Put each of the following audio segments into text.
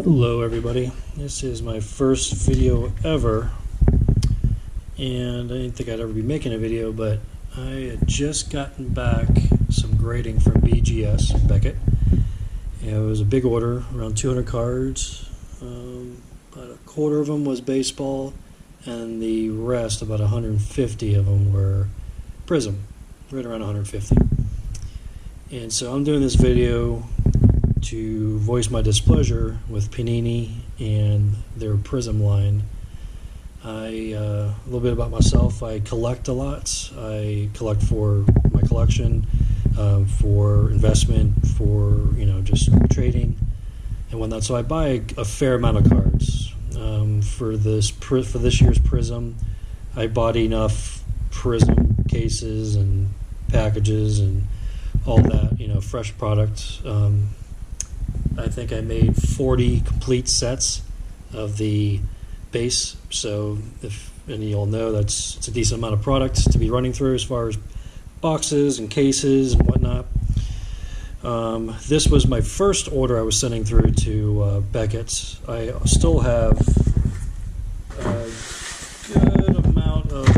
Hello everybody, this is my first video ever, and I didn't think I'd ever be making a video, but I had just gotten back some grading from BGS, Beckett. And it was a big order, around 200 cards, about a quarter of them was baseball, and the rest, about 150 of them were Prizm, right around 150. And so I'm doing this video to voice my displeasure with Panini and their Prizm line. A little bit about myself. I collect a lot. I collect for my collection, for investment, for just trading and whatnot. So I buy a fair amount of cards. For this year's Prizm, I bought enough Prizm cases and packages and all that, fresh product. I think I made 40 complete sets of the base, so and you'll know it's a decent amount of product to be running through as far as boxes and cases and whatnot. This was my first order I was sending through to Beckett. I still have a good amount of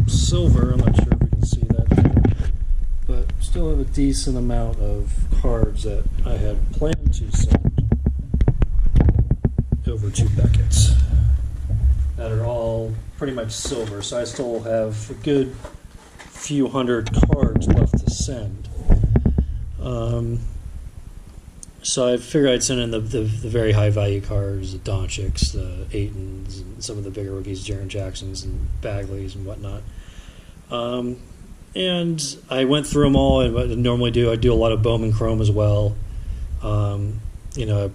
silver. I'm not sure if you can see that, but still have a decent amount of cards that I had planned to send over to Beckett's that are all pretty much silver, so I still have a good few hundred cards left to send. So I figured I'd send in the very high value cards, the Doncic's, the Aitons, and some of the bigger rookies, Jaren Jacksons and Bagleys and whatnot. And I went through them all, and what I normally do, I do a lot of Bowman Chrome as well. I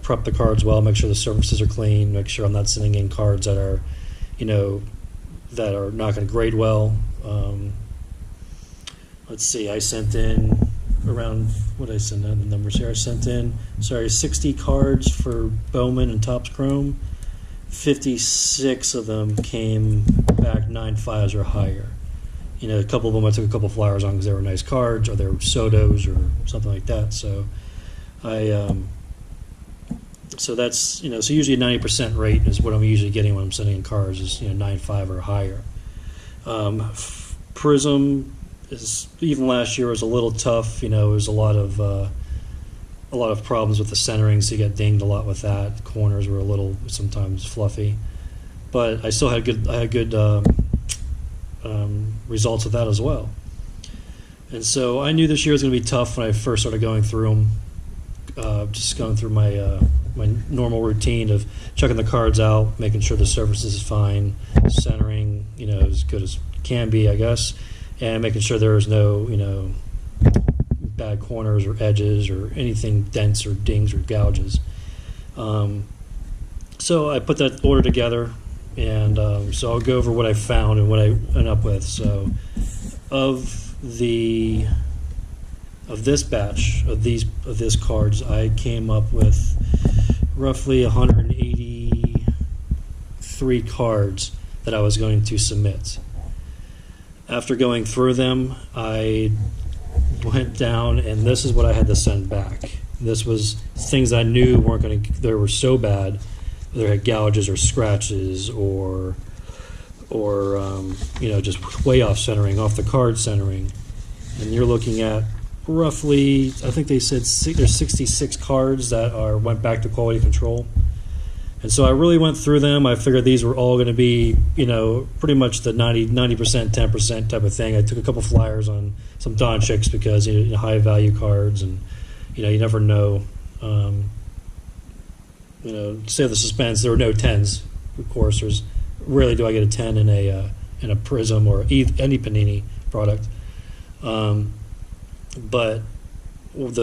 prep the cards well, make sure the surfaces are clean, make sure I'm not sending in cards that are, that are not going to grade well. Let's see, I sent in around, what did I send out the numbers here? I sent in, 60 cards for Bowman and Topps Chrome. 56 of them came back 9.5s or higher. A couple of them I took a couple flyers on because they were nice cards, or they were Sotos or something like that. So so that's so usually a 90% rate is what I'm usually getting when I'm sending in cards is 9.5 or higher. Prizm is, even last year was a little tough. There was a lot of problems with the centering, so you got dinged a lot with that. The corners were a little sometimes fluffy, but I still had good results with that as well. And so I knew this year was going to be tough when I first started going through them. Just going through my my normal routine of checking the cards out, making sure the surfaces is fine, centering as good as can be, I guess, and making sure there's no bad corners or edges or anything dents or dings or gouges. So I put that order together, and so I'll go over what I found and what I ended up with. So of this batch of this cards, I came up with roughly 183 cards that I was going to submit. After going through them, I went down, and this is what I had to send back. This was things I knew weren't going to. They were so bad. They had gouges or scratches or just way off centering, off the card centering. And you're looking at roughly, I think they said there's 66 cards that went back to quality control. And so I really went through them. I figured these were all going to be, pretty much the 90%, 10% type of thing. I took a couple flyers on some Doncic's because, high value cards, and, you never know. Save the suspense. There were no 10s, of course. There's rarely do I get a 10 in a Prizm or any Panini product. But of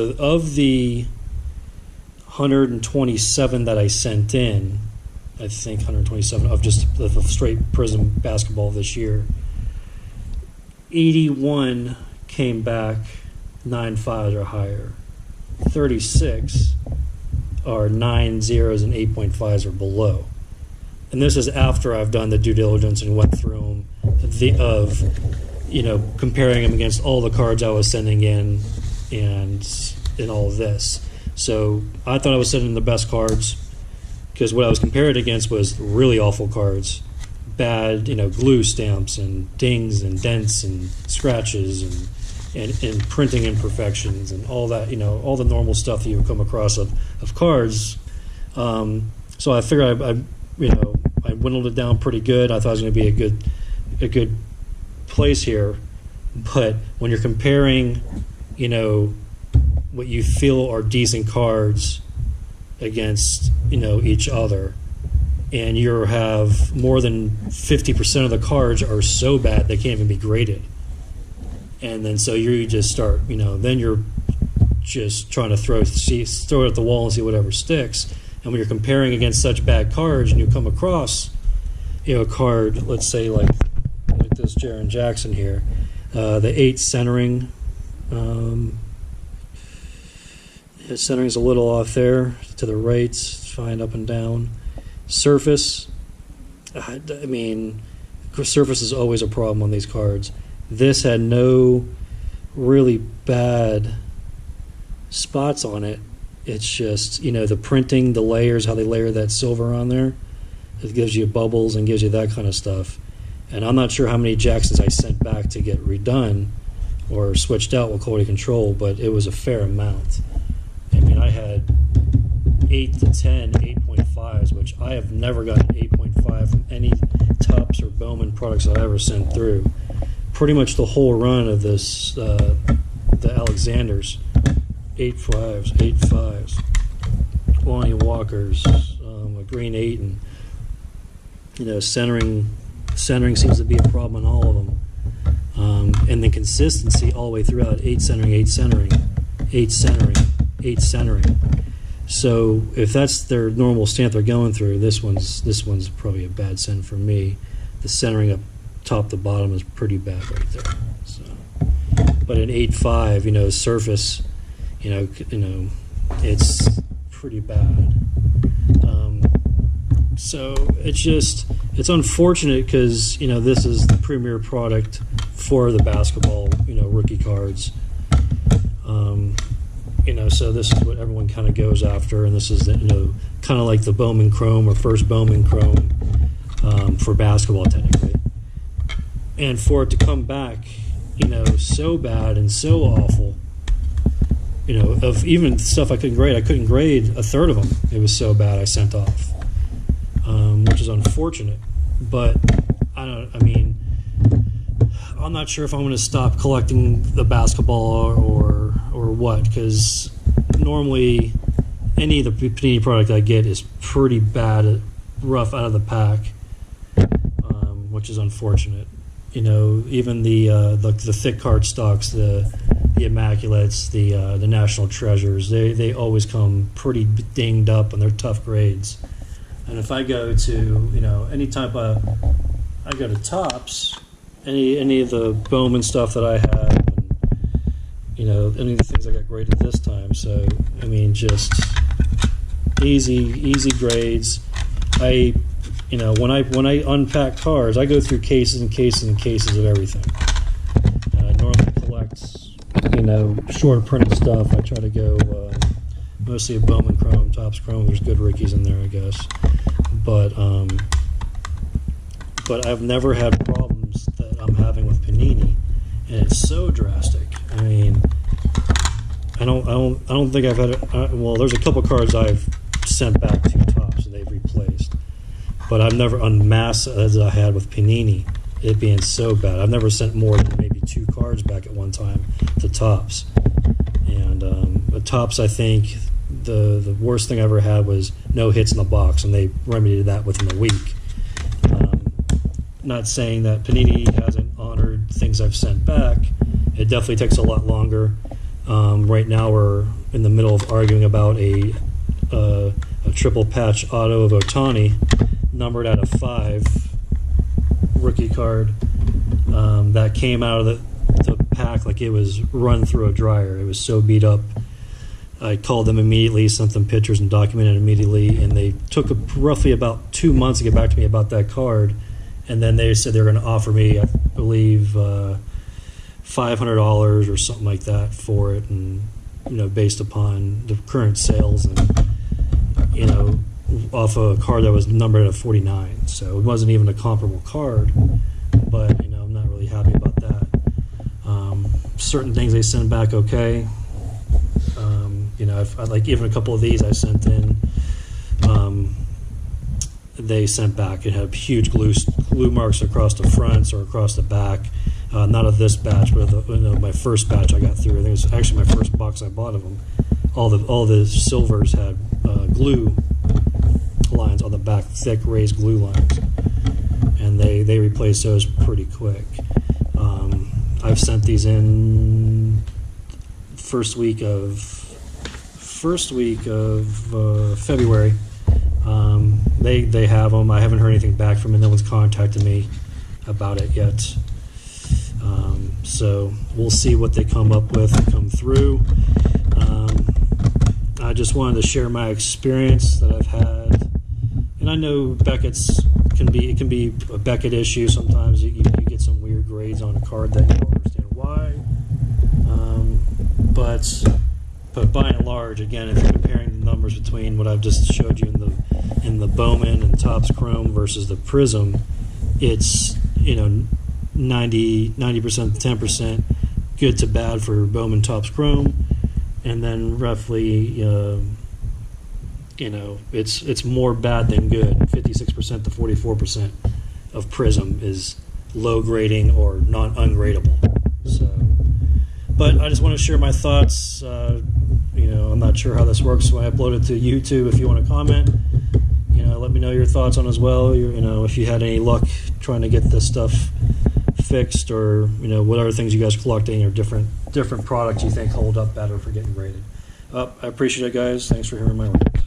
the 127 that I sent in, I think 127 of just the straight Prizm basketball this year, 81 came back 9.5s or higher. 36 are 9.0s and 8.5s or below. And this is after I've done the due diligence and went through them comparing them against all the cards I was sending in and all of this. So I thought I was sending the best cards because what I was compared against was really awful cards. Bad, glue stamps and dings and dents and scratches and printing imperfections and all that, all the normal stuff that you would come across of cards. So I figured I whittled it down pretty good. I thought it was going to be a good place here. But when you're comparing, what you feel are decent cards against, each other, and you have more than 50% of the cards are so bad they can't even be graded. And then so you just start, then you're just trying to throw it at the wall and see whatever sticks. And when you're comparing against such bad cards and you come across, a card, let's say like this Jaren Jackson here, the 8 centering, his centering's a little off there to the right, it's fine up and down. Surface, surface is always a problem on these cards. This had no really bad spots on it. It's just, the printing, the layers, how they layer that silver on there. It gives you bubbles and gives you that kind of stuff. And I'm not sure how many Jacksons I sent back to get redone or switched out with quality control, but it was a fair amount. I had 8 to 10 8.5s, which I have never gotten 8.5 from any Topps or Bowman products I've ever sent through. Pretty much the whole run of this, the Alexanders, 8.5s, 8.5s, Lonnie Walkers, a green 8, and centering seems to be a problem in all of them. And the consistency all the way throughout: 8 centering, 8 centering, 8 centering, 8 centering. So if that's their normal stamp they're going through, this one's probably a bad send for me. The centering up top to bottom is pretty bad right there. So, but an 8.5, surface, it's pretty bad. So it's unfortunate because this is the premier product for the basketball rookie cards. So this is what everyone kind of goes after, and this is kind of like the Bowman Chrome or first Bowman Chrome for basketball technically. And for it to come back, so bad and so awful, of even stuff I couldn't grade a third of them. It was so bad I sent off, which is unfortunate. But I'm not sure if I'm going to stop collecting the basketball or what, because normally any of the Panini product I get is pretty bad, rough out of the pack, which is unfortunate. Even the thick card stocks, the Immaculates, the National Treasures, they always come pretty dinged up and they're tough grades. And if I go to I go to Topps, any of the Bowman stuff that I have, and, any of the things I got graded this time. So just easy grades. When I unpack cards, I go through cases and cases and cases of everything. And I normally collect, short printed stuff. I try to go mostly a Bowman Chrome, Topps Chrome. There's good rookies in there, I guess. But I've never had problems that I'm having with Panini, and it's so drastic. I don't think I've had it. Well, there's a couple cards I've sent back to Topps and they've replaced, but I've never unmassed as I had with Panini, it being so bad. I've never sent more than maybe 2 cards back at one time to Topps. And at Topps, I think the worst thing I ever had was no hits in the box, and they remedied that within a week. Not saying that Panini hasn't honored things I've sent back. It definitely takes a lot longer. Right now we're in the middle of arguing about a triple patch auto of Ohtani, numbered out of 5 rookie card, that came out of the pack like it was run through a dryer. It was so beat up. I called them immediately, sent them pictures and documented immediately, and they took roughly about 2 months to get back to me about that card. And then they said they were going to offer me, I believe, $500 or something like that for it. And based upon the current sales and off a card that was numbered at 49. So it wasn't even a comparable card, but I'm not really happy about that. Certain things they send back okay. I like even a couple of these I sent in. They sent back. It had huge glue marks across the fronts or across the back. Not of this batch, but of my first batch I got through. I think it was actually my first box I bought of them. All the silvers had glue lines on the back, thick raised glue lines, and they replaced those pretty quick. I've sent these in first week of February. They have them. I haven't heard anything back from them. No one's contacted me about it yet. So we'll see what they come up with and come through. I just wanted to share my experience that I've had, and I know Beckett's can be a Beckett issue. Sometimes you get some weird grades on a card that you don't understand why. But by and large, again, if you're comparing the numbers between what I've just showed you in the Bowman and Topps Chrome versus the Prizm, it's 90%, 10% good to bad for Bowman Topps Chrome, and then roughly it's more bad than good. 56% to 44% of Prizm is low grading or not ungradable. So, but I just want to share my thoughts. I'm not sure how this works, so I upload it to YouTube. If you want to comment, let me know your thoughts on as well. If you had any luck trying to get this stuff fixed, or what other things you guys are collecting, or different products you think hold up better for getting graded. I appreciate it, guys. Thanks for hearing my rant.